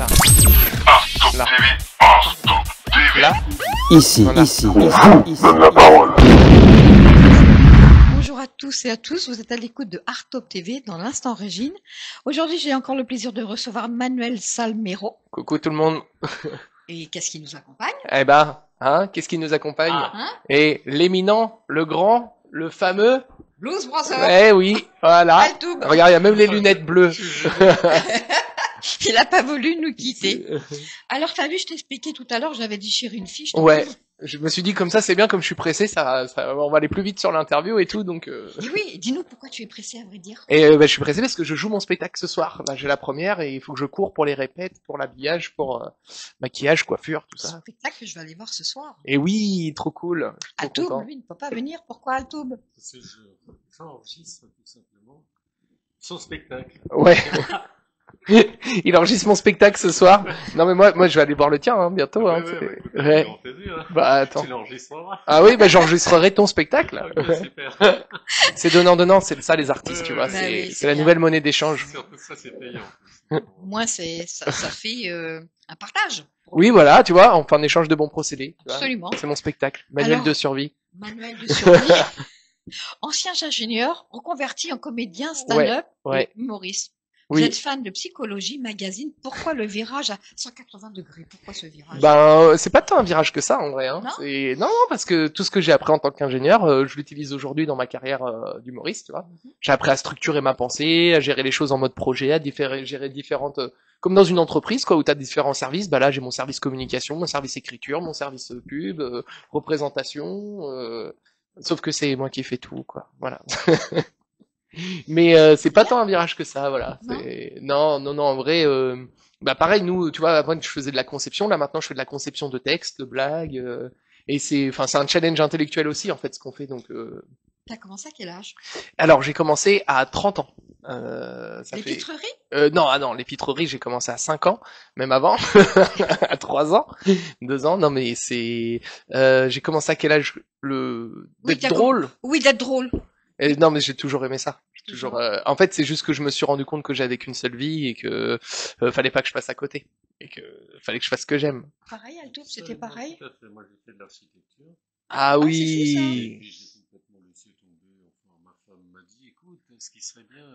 là. Artop Là. TV, Artop TV. Là. Ici, Voilà. ici. Donne la parole. Bonjour à tous et à tous, vous êtes à l'écoute de Artop TV dans l'Instant Régine. Aujourd'hui, j'ai encore le plaisir de recevoir Manuel Salmero. Coucou tout le monde. Et qu'est-ce qui nous accompagne? Eh ben, hein, qu'est-ce qui nous accompagne? Hein? Et l'éminent, le grand, le fameux. Blues Brother. Eh oui, voilà. Altoub. Regarde, il y a même les lunettes bleues. Il n'a pas voulu nous quitter. Alors, t'as vu, je t'ai expliqué tout à l'heure, j'avais déchiré une fiche. Ouais. Je me suis dit comme ça, c'est bien, comme je suis pressé, on va aller plus vite sur l'interview et tout, donc. Et oui, dis-nous pourquoi tu es pressé, à vrai dire. Et je suis pressé parce que je joue mon spectacle ce soir. Là, j'ai la première et il faut que je cours pour les répètes, pour l'habillage, pour maquillage, coiffure, tout Ce ça. spectacle que je vais aller voir ce soir. Et oui, trop cool. Je suis trop Altoub, content. lui, ne peut pas venir. Pourquoi Altoub? Parce que j'enregistre tout simplement son spectacle. Ouais. Il enregistre mon spectacle ce soir. Non mais moi je vais aller voir le tien bientôt. Hein, ouais. On fait vu, hein. Bah attends. Tu l'enregistreras. Ah oui, bah j'enregistrerai ton spectacle. Ok, super. C'est donnant, c'est ça les artistes, tu vois. Bah oui, C'est c'est la bien. nouvelle monnaie d'échange. Surtout ça, c'est payant. Moi, ça fait un partage. Oui, voilà, tu vois, on fait un échange de bons procédés. Tu vois. Absolument. C'est mon spectacle, manuel Alors- de survie. Manuel de survie. Ancien ingénieur, reconverti en comédien, stand-up ouais. et humoriste. Vous Oui. êtes fan de psychologie, magazine. Pourquoi le virage à 180 degrés? Pourquoi ce virage? Ben, c'est pas tant un virage que ça, en vrai. Hein. Non Non, parce que tout ce que j'ai appris en tant qu'ingénieur, je l'utilise aujourd'hui dans ma carrière d'humoriste, tu vois. J'ai appris à structurer ma pensée, à gérer les choses en mode projet, gérer différentes... comme dans une entreprise, quoi, où tu as différents services. Bah là, j'ai mon service communication, mon service écriture, mon service pub, représentation... sauf que c'est moi qui fais tout, quoi. Voilà. Mais c'est pas tant un virage que ça, voilà. Non, en vrai... Bah pareil, nous, tu vois, avant je faisais de la conception, là maintenant je fais de la conception de textes, de blagues... Et c'est un challenge intellectuel aussi, en fait, ce qu'on fait, donc... T'as commencé à quel âge? Alors, j'ai commencé à 30 ans. Ça Les fait... pitreries? Non, les pitreries, j'ai commencé à 5 ans, même avant, à 3 ans, 2 ans. Non, mais c'est... j'ai commencé à quel âge? Oui, D'être drôle. Oui, d'être drôle. Non, mais j'ai toujours aimé ça. Toujours. En fait, c'est juste que je me suis rendu compte que j'avais qu'une seule vie et que fallait pas que je passe à côté. Et que fallait que je fasse ce que j'aime. Pareil, Altoub, c'était pareil? Tout à fait. Moi, j'ai fait de l'architecture. Ah Et oui. puis, j'ai complètement laissé tomber. Enfin, ma femme m'a dit, écoute, ce qui serait bien,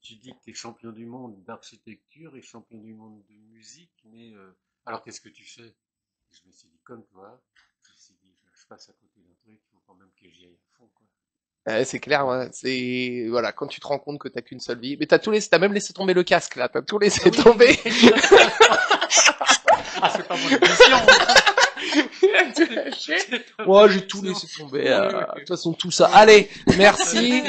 tu dis que tu es champion du monde d'architecture et champion du monde de musique, mais alors qu'est-ce que tu fais? Je me suis dit, comme toi, je me suis dit, je passe à côté d'un truc, il faut quand même que j'y aille à fond, quoi. C'est clair, ouais. C'est voilà, quand tu te rends compte que t'as qu'une seule vie. Mais t'as même laissé tomber le casque là, t'as tout laissé tomber. Ah, c'est pas mon émission. Moi, j'ai tout laissé tomber. De toute façon, tout ça. Allez, merci.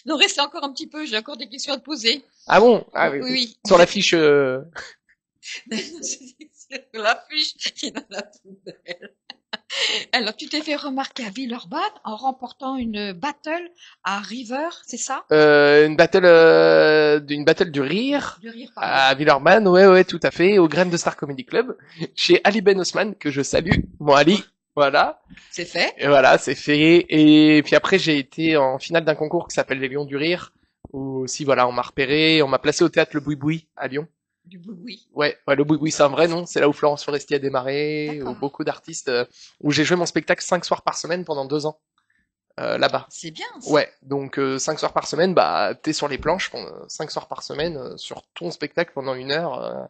Non, restez encore un petit peu, j'ai encore des questions à te poser. Ah bon? Ah oui. Oui. Sur la fiche. C'est la fiche qui est dans la poubelle. Alors, tu t'es fait remarquer à Villeurbanne en remportant une battle à River, c'est ça? Une battle du rire. Du rire, pardon. À Villeurbanne, ouais, tout à fait, au Graines de Star Comedy Club, chez Ali Ben Osman, que je salue. Bon, Ali, voilà. C'est fait. Et voilà, c'est fait. Et puis après, j'ai été en finale d'un concours qui s'appelle les Lions du Rire, où aussi, voilà, on m'a repéré, on m'a placé au théâtre Le Boui-Boui, à Lyon. Du boui. Ouais, le Boui-Boui, c'est un vrai nom, c'est là où Florence Foresti a démarré, D'accord. où beaucoup d'artistes, où j'ai joué mon spectacle 5 soirs par semaine pendant 2 ans, là-bas. C'est bien. Ça. Ouais, donc 5 soirs par semaine, bah t'es sur les planches 5 soirs par semaine sur ton spectacle pendant 1 heure.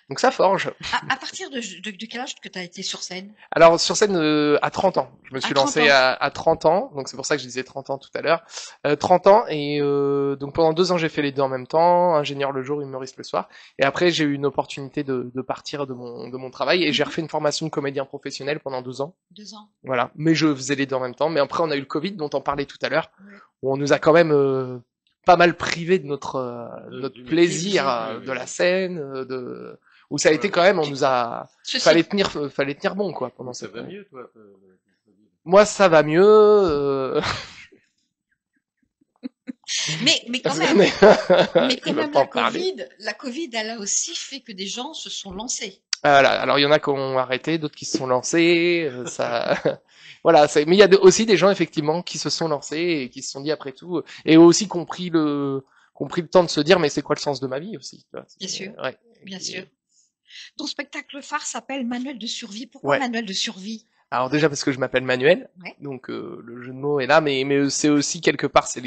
Donc ça forge. À partir de quel âge que tu as été sur scène? Alors sur scène à 30 ans. Je me suis 30 lancé ans. à 30 ans, donc c'est pour ça que je disais 30 ans tout à l'heure. 30 ans et donc pendant 2 ans j'ai fait les deux en même temps, ingénieur le jour, humoriste le soir. Et après j'ai eu une opportunité de partir de mon travail et j'ai refait une formation de comédien professionnel pendant 2 ans. 2 ans. Voilà, mais je faisais les deux en même temps. Mais après on a eu le Covid dont on parlait tout à l'heure, Ouais. où on nous a quand même pas mal privé de notre Du plaisir plaisir, de la scène, où ça a été quand même, on nous a fallait tenir bon quoi pendant Ça cette va année. mieux, toi. Moi ça va mieux. Mais quand même, Mais mais quand je veux même pas en parler. la Covid, elle a aussi fait que des gens se sont lancés. Voilà, alors il y en a qui ont arrêté, d'autres qui se sont lancés, ça, voilà, mais il y a aussi des gens effectivement qui se sont lancés et qui se sont dit après tout, et ont aussi compris ont pris le temps de se dire mais c'est quoi le sens de ma vie aussi, tu vois, Bien sûr, ouais. bien Et- sûr. Ton spectacle phare s'appelle Manuel de survie. Pourquoi ouais. Manuel de survie? Alors déjà parce que je m'appelle Manuel, Ouais. donc le jeu de mots est là, mais c'est aussi quelque part c'est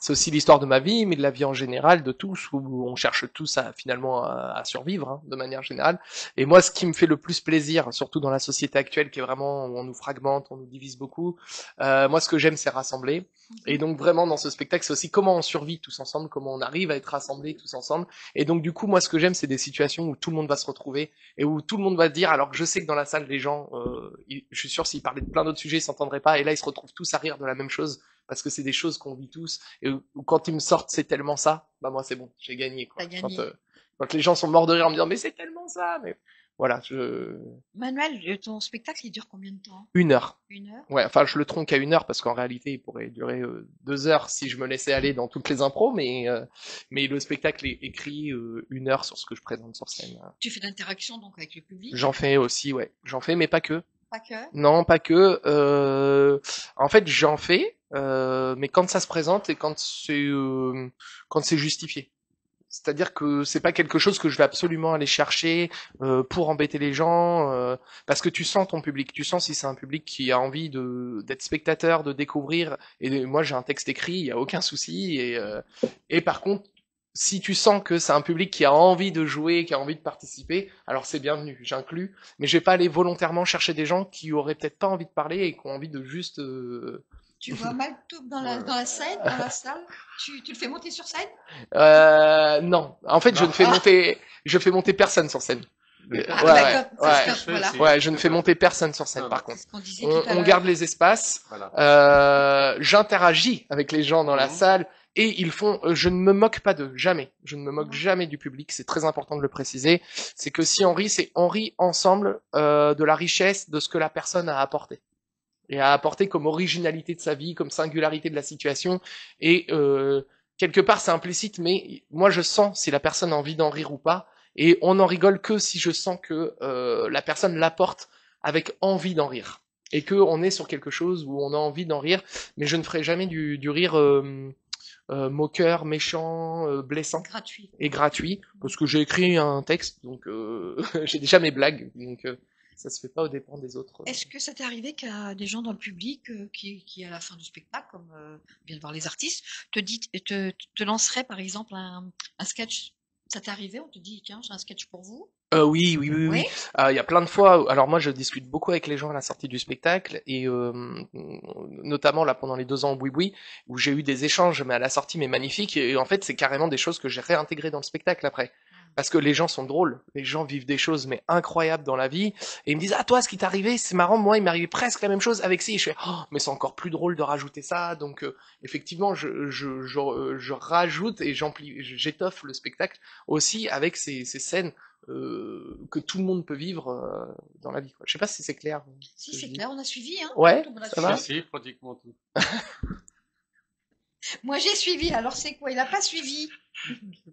aussi l'histoire de ma vie, mais de la vie en général, de tous, où on cherche tous à finalement à survivre hein, de manière générale. Et moi, ce qui me fait le plus plaisir, surtout dans la société actuelle, qui est vraiment où on nous fragmente, on nous divise beaucoup, moi ce que j'aime c'est rassembler. Et donc vraiment dans ce spectacle, c'est aussi comment on survit tous ensemble, comment on arrive à être rassemblés tous ensemble. Et donc du coup, moi ce que j'aime, c'est des situations où tout le monde va se retrouver et où tout le monde va dire, alors que je sais que dans la salle, les gens, je suis sûr, s'ils parlaient de plein d'autres sujets, ils s'entendraient pas, et là, ils se retrouvent tous à rire de la même chose, parce que c'est des choses qu'on vit tous, et où quand ils me sortent, c'est tellement ça, bah moi, c'est bon, j'ai gagné, quoi. T'as gagné. Quand les gens sont morts de rire en me disant, mais c'est tellement ça, mais voilà, Manuel, ton spectacle, il dure combien de temps? 1 heure. 1 heure? Ouais, enfin, je le tronque à 1 heure, parce qu'en réalité, il pourrait durer 2 heures si je me laissais aller dans toutes les impros, mais le spectacle est écrit 1 heure sur ce que je présente sur scène. Tu fais d'interaction donc avec le public? J'en fais aussi, ouais. J'en fais, mais pas que. Pas que? Non, pas que. En fait, j'en fais, mais quand ça se présente et quand c'est justifié. C'est-à-dire que c'est pas quelque chose que je vais absolument aller chercher pour embêter les gens, parce que tu sens ton public, tu sens si c'est un public qui a envie d'être spectateur, de découvrir. Et moi, j'ai un texte écrit, il y a aucun souci. Et par contre, si tu sens que c'est un public qui a envie de jouer, qui a envie de participer, alors c'est bienvenu, j'inclus. Mais je vais pas aller volontairement chercher des gens qui auraient peut-être pas envie de parler et qui ont envie de juste. Tu vois Maltoub dans la scène, dans la salle? Tu le fais monter sur scène? Non, en fait, Non. je fais monter personne sur scène. Ah, Ouais, d'accord, ouais, ça, stop, voilà. ouais, je ne fais monter personne sur scène, Non, par non. contre. On disait tout à On l'heure. garde les espaces, Voilà. j'interagis avec les gens dans la Mhm. salle et ils font. Je ne me moque pas d'eux, jamais. Je ne me moque jamais du public. C'est très important de le préciser. C'est que si on rit, c'est on rit ensemble de la richesse de ce que la personne a apporté et a apporté comme originalité de sa vie, comme singularité de la situation et quelque part c'est implicite, mais moi je sens si la personne a envie d'en rire ou pas. Et on n'en rigole que si je sens que la personne l'apporte avec envie d'en rire. Et que on est sur quelque chose où on a envie d'en rire, mais je ne ferai jamais du rire moqueur, méchant, blessant Gratuit. et gratuit, parce que j'ai écrit un texte, donc j'ai déjà mes blagues, donc ça se fait pas aux dépens des autres. Est-ce que ça t'est arrivé qu'il y a des gens dans le public qui à la fin du spectacle, comme vient de voir les artistes, te lanceraient par exemple un sketch? Ça t'est arrivé? On te dit, tiens, j'ai un sketch pour vous. Oui, oui, oui, oui. Oui. Il y a plein de fois. Alors moi, je discute beaucoup avec les gens à la sortie du spectacle et notamment là pendant les 2 ans au Boui-Boui où j'ai eu des échanges, mais à la sortie, mais magnifiques. Et en fait, c'est carrément des choses que j'ai réintégrées dans le spectacle après. Parce que les gens sont drôles, les gens vivent des choses mais incroyables dans la vie et ils me disent ah toi ce qui t'est arrivé c'est marrant, moi il m'est arrivé presque la même chose avec ci et je fais oh mais c'est encore plus drôle de rajouter ça, donc effectivement je rajoute et j'étoffe le spectacle aussi avec ces scènes que tout le monde peut vivre dans la vie, quoi. Je sais pas si c'est clair. Si, c'est clair, on a suivi, hein. Ouais, On a ça va. suivi. Si, pratiquement tout. Moi, j'ai suivi, alors c'est quoi? Il a pas suivi.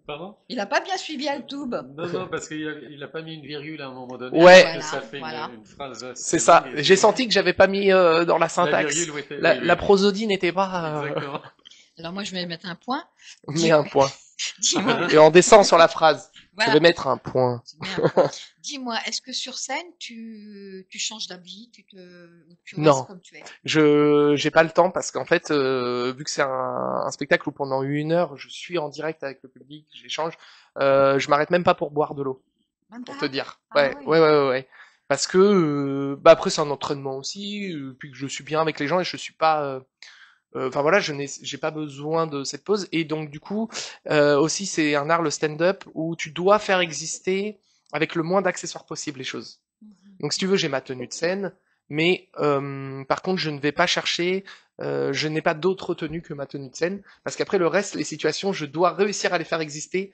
Pardon? Il a pas bien suivi Altoub. Non, parce qu'il a pas mis une virgule à un moment donné. Ouais. Parce que ça fait Voilà. une phrase. assez C'est ça. longue et J'ai c'est senti que j'avais pas mis dans la la syntaxe. virgule où était. La prosodie n'était pas. Exactement. Alors moi, je vais mettre un point. Mais un point. Dis-moi. Et on descend sur la phrase. Voilà. Je vais mettre un point. Tu mets un point. Dis-moi, est-ce que sur scène, tu changes d'habit, tu Non. restes comme tu es? J'ai pas le temps parce qu'en fait, vu que c'est un spectacle où pendant 1 heure, je suis en direct avec le public, j'échange, je m'arrête même pas pour boire de l'eau, Même pour pas? te dire. Ah Ouais, oui. ouais. Parce que, bah après c'est un entraînement aussi, puis que je suis bien avec les gens et je suis pas, enfin voilà, j'ai pas besoin de cette pause et donc du coup, aussi c'est un art le stand-up où tu dois faire exister avec le moins d'accessoires possible les choses. Mhm. Donc si tu veux, j'ai ma tenue de scène, mais par contre, je ne vais pas chercher, je n'ai pas d'autre tenue que ma tenue de scène, parce qu'après le reste, les situations, je dois réussir à les faire exister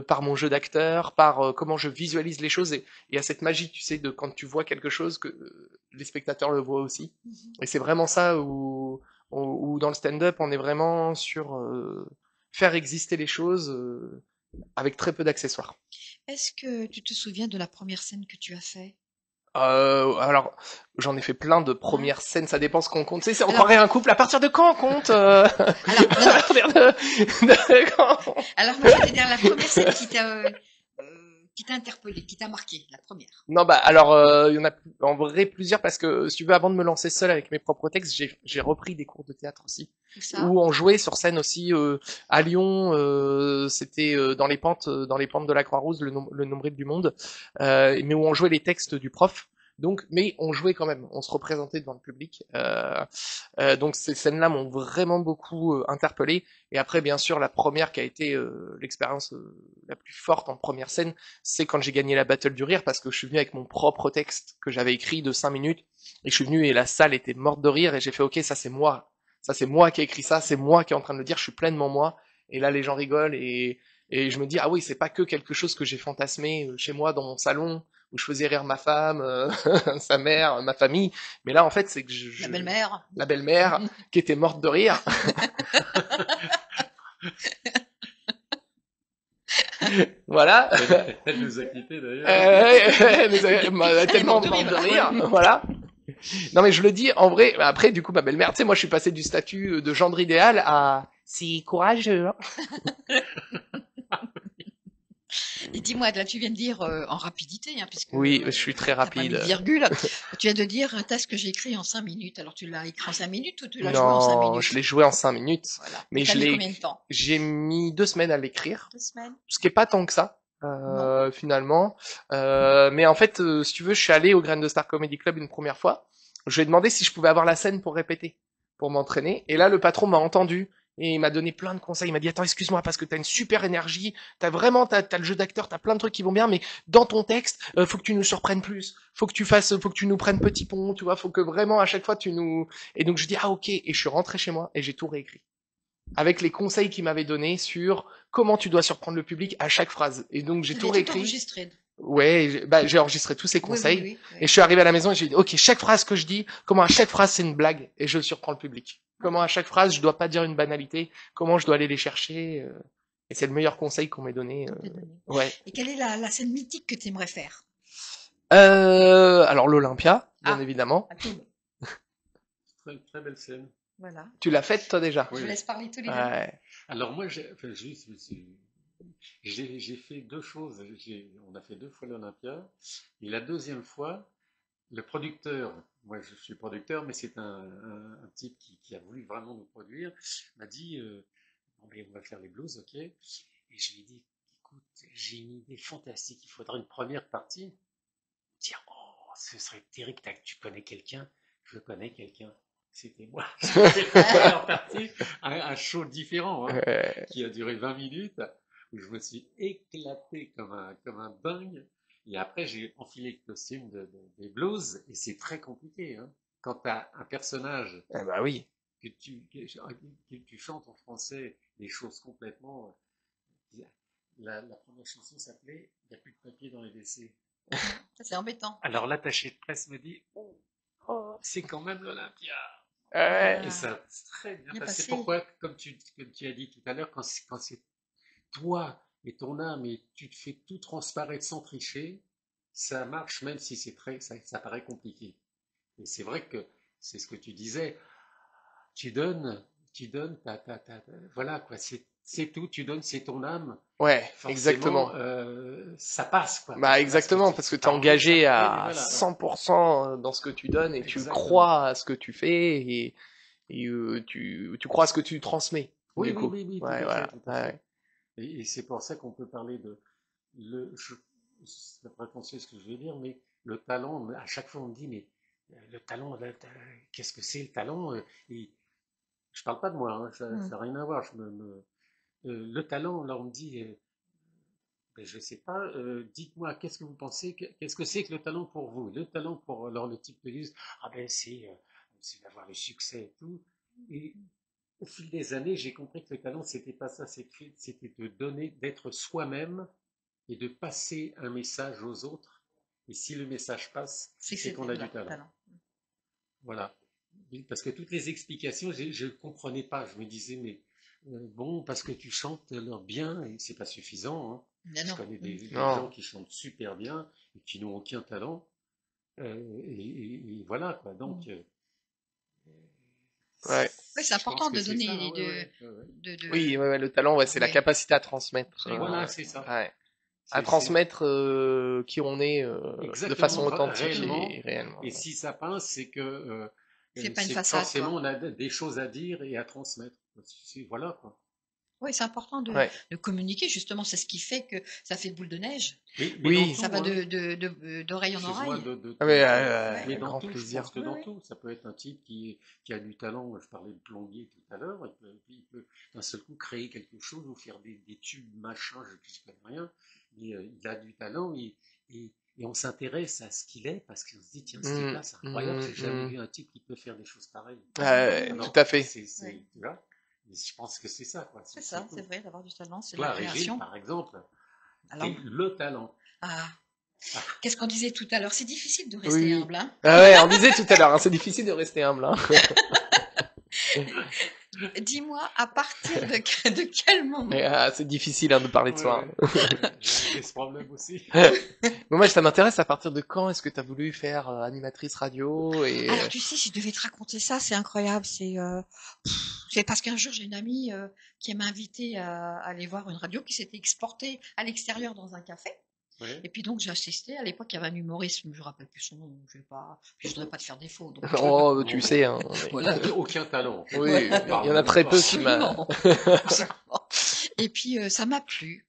par mon jeu d'acteur, par comment je visualise les choses, et il y a cette magie, tu sais, de quand tu vois quelque chose, que les spectateurs le voient aussi. Mhm. Et c'est vraiment ça où dans le stand-up, on est vraiment sur faire exister les choses avec très peu d'accessoires. Est-ce que tu te souviens de la première scène que tu as fait? Alors, j'en ai fait plein de Hein? premières scènes, ça dépend ce qu'on compte. Tu sais, c'est on Alors, croirait un couple. À partir de quand on compte alors, non, à partir de quand alors moi, je vais te dire la première scène qui t'a interpellé, qui t'a marqué, la première. Non, bah alors, il y en a en vrai plusieurs parce que si tu veux, avant de me lancer seul avec mes propres textes, j'ai repris des cours de théâtre aussi, Tout ça. où on jouait sur scène aussi à Lyon. C'était dans les pentes de la Croix-Rouge, le nombril du monde, mais où on jouait les textes du prof. Donc, mais on jouait quand même, on se représentait devant le public. Donc ces scènes-là m'ont vraiment beaucoup interpellé. Et après, bien sûr, la première qui a été l'expérience la plus forte en première scène, c'est quand j'ai gagné la Battle du Rire, parce que je suis venu avec mon propre texte que j'avais écrit de 5 minutes, et je suis venu et la salle était morte de rire, et j'ai fait, ok, ça c'est moi. Ça c'est moi qui ai écrit ça, c'est moi qui est en train de le dire, je suis pleinement moi. Et là, les gens rigolent, et je me dis, ah oui, c'est pas que quelque chose que j'ai fantasmé chez moi dans mon salon, où je faisais rire ma femme, sa mère, ma famille. Mais là, en fait, c'est que La belle-mère. la belle-mère qui était morte de rire. Voilà. Elle nous a quittés d'ailleurs. Elle est tellement morte de rire. Voilà. Non, mais je le dis en vrai. Après, du coup, ma belle-mère, tu sais, moi, je suis passé du statut de gendre idéal à si courageux. Hein. Et dis-moi, là, tu viens de dire en rapidité, hein, puisque Oui, je suis très t'as pas mis de rapide. virgule. Tu viens de dire un texte que j'ai écrit en 5 minutes. Alors, tu l'as écrit en 5 minutes ou tu l'as joué en 5 Non, minutes? je l'ai joué en 5 minutes, Voilà. mais Et t'as je mis l'ai, combien de temps? j'ai mis 2 semaines à l'écrire, 2 semaines? ce qui est pas tant que ça, Non. finalement. Mais en fait, si tu veux, je suis allé au Grain de Star Comedy Club une première fois. Je lui ai demandé si je pouvais avoir la scène pour répéter, pour m'entraîner. Et là, le patron m'a entendu et il m'a donné plein de conseils. Il m'a dit, attends, excuse-moi, parce que t'as une super énergie, t'as le jeu d'acteur, t'as plein de trucs qui vont bien, mais dans ton texte, faut que tu nous surprennes plus. Faut que tu nous prennes petit pont, tu vois, faut que vraiment à chaque fois tu nous... Et donc je dis, ah ok, et je suis rentré chez moi et j'ai tout réécrit avec les conseils qu'il m'avait donnés sur comment tu dois surprendre le public à chaque phrase. Et donc j'ai Tu tout l'avais tout réécrit. enregistré. Ouais, j'ai enregistré tous ces Oui, oui, conseils. oui, Et oui. je suis arrivé à la maison et j'ai dit, ok, chaque phrase que je dis, comment à chaque phrase c'est une blague et je surprends le public. Comment à chaque phrase je dois pas dire une banalité, comment je dois aller les chercher. Et c'est le meilleur conseil qu'on m'ait donné. On t'a donné. Ouais. Et quelle est la scène mythique que tu aimerais faire? Alors l'Olympia, bien Ah, évidemment. à Toul. Très, très belle scène. Voilà. Tu l'as faite toi déjà? Je vous Oui. laisse parler tous les deux. Ouais. Alors moi, enfin, j'ai fait deux choses. On a fait deux fois l'Olympia. Et la deuxième fois, le producteur, moi je suis producteur, mais c'est un type qui a voulu vraiment nous produire, m'a dit, bon, ben, on va faire les blues, ok. Et je lui ai dit, écoute, j'ai une idée fantastique, il faudra une première partie. Dire, oh, ce serait terrible, tu connais quelqu'un? Je connais quelqu'un. C'était moi. J'ai fait la première partie, un show différent, hein, qui a duré 20 minutes, où je me suis éclaté comme un dingue. Et après, j'ai enfilé le costume des blues, et c'est très compliqué. Hein. Quand tu as un personnage Eh bah oui. que tu chantes en français des choses complètement. La première chanson s'appelait Il n'y a plus de papier dans les WC. Ça, c'est embêtant. Alors l'attaché de presse me dit oh, c'est quand même l'Olympia. Ouais. Et ça a très bien Bien passé. passé. Pourquoi, comme tu as dit tout à l'heure, quand c'est toi et ton âme et tu te fais tout transparaître sans tricher, ça marche même si ça paraît compliqué. Et c'est vrai que c'est ce que tu disais. Tu donnes, voilà quoi, c'est tout, tu donnes, c'est ton âme. Ouais, Forcément, exactement. ça passe quoi. Bah exactement, parce que t'es engagé à voilà, 100% dans ce que tu donnes et tu exactement. crois à ce que tu fais et tu crois à ce que tu transmets. Oui, Du oui, coup. oui, oui, tout Ouais, à voilà. fait, tout à Ouais. fait. Et c'est pour ça qu'on peut parler de c'est prétentieux ce que je vais dire, mais le talent, à chaque fois on me dit, mais le talent, qu'est-ce que c'est le talent? Et je parle pas de moi, hein, ça n'a rien à voir. Le talent, là on me dit, ben, je sais pas, dites-moi, qu'est-ce que vous pensez, qu'est-ce que c'est que le talent pour vous? Le talent pour, alors le type te dit, ah ben c'est d'avoir le succès et tout. Et au fil des années, j'ai compris que le talent, c'était pas ça, c'était de donner, d'être soi-même et de passer un message aux autres. Et si le message passe, c'est qu'on a du talent. Voilà. Parce que toutes les explications, je ne comprenais pas. Je me disais, mais bon, parce que tu chantes alors bien, et c'est pas suffisant. Hein. Je connais des gens qui chantent super bien et qui n'ont aucun talent. Et voilà, quoi. Donc, Ouais. Oui, c'est je pense important que de c'est donner, ça, ouais, ouais, ouais, ouais. Oui, ouais, ouais, le talent, ouais, c'est la ouais, capacité à transmettre, absolument. Voilà, c'est ça. ouais, à C'est transmettre qui on est de façon exactement, authentique réellement. et réellement. Et si ça pince, C'est pas une c'est que façade, forcément quoi. on a des choses à dire et à transmettre. Voilà, quoi. Oui, c'est important Ouais. de communiquer, justement. C'est ce qui fait que ça fait boule de neige. Mais dans Oui. Ça tout, va hein. d'oreille en Excuse-moi oreille. de Ah, te... mais, Ouais, Mais avec dans grand tout, je pense plaisir. que ouais, dans ouais. tout, ça peut être un type qui a du talent. Je parlais de plombier tout à l'heure. Il peut d'un seul coup créer quelque chose ou faire des tubes, machin, je ne connais rien. Mais il a du talent et on s'intéresse à ce qu'il est parce qu'on se dit, tiens, ce Mm, type-là, c'est incroyable. J'ai jamais mm. vu un type qui peut faire des choses pareilles. Tout Alors, à fait. Ouais. tu vois, mais je pense que c'est ça, quoi. C'est C'est ça, c'est tout. vrai, d'avoir du talent, c'est de la Toi, Régine, création. par exemple, Alors, t'es le talent. ah, qu'est-ce qu'on disait tout à l'heure? C'est difficile de Oui, rester oui. humble, hein? Ah ouais, on disait tout à l'heure, hein, c'est difficile de rester humble. Hein. Dis-moi, à partir de quel moment? Et, c'est difficile hein, de parler de Ouais, soi. ouais, Hein. j'ai ce problème aussi. Mais moi, ça m'intéresse à partir de quand est-ce que tu as voulu faire animatrice radio et Alors, tu sais, si je devais te raconter ça, c'est incroyable. C'est parce qu'un jour, j'ai une amie qui m'a invitée à aller voir une radio qui s'était exportée à l'extérieur dans un café. Ouais. Et puis donc, j'ai assisté. À l'époque, il y avait un humoriste, je ne me rappelle plus son nom. Je voudrais pas te faire défaut. Donc, oh, tu Non, sais, hein, voilà. aucun talent. En fait. oui, On il parle y en a même très pas. peu qui m'a. Absolument. Absolument. Et puis, ça m'a plu.